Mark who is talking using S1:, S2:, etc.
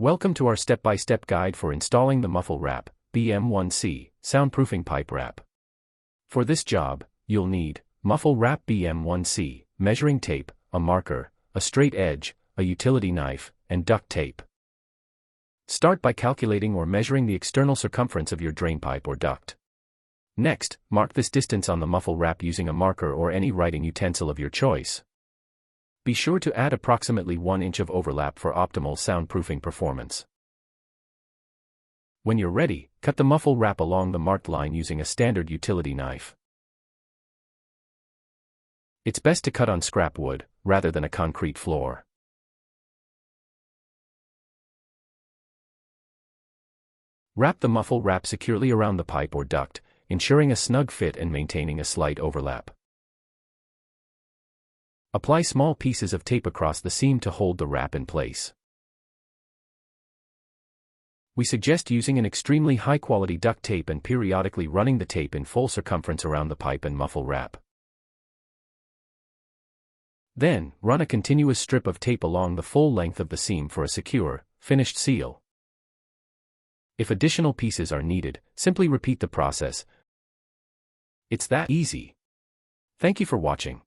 S1: Welcome to our step-by-step guide for installing the Muffle Wrap, BM-1C, Soundproofing Pipe Wrap. For this job, you'll need Muffle Wrap BM-1C, measuring tape, a marker, a straight edge, a utility knife, and duct tape. Start by calculating or measuring the external circumference of your drain pipe or duct. Next, mark this distance on the Muffle Wrap using a marker or any writing utensil of your choice. Be sure to add approximately 1 inch of overlap for optimal soundproofing performance. When you're ready, cut the Muffle Wrap along the marked line using a standard utility knife. It's best to cut on scrap wood, rather than a concrete floor. Wrap the Muffle Wrap securely around the pipe or duct, ensuring a snug fit and maintaining a slight overlap. Apply small pieces of tape across the seam to hold the wrap in place. We suggest using an extremely high-quality duct tape and periodically running the tape in full circumference around the pipe and Muffle Wrap. Then, run a continuous strip of tape along the full length of the seam for a secure, finished seal. If additional pieces are needed, simply repeat the process. It's that easy. Thank you for watching.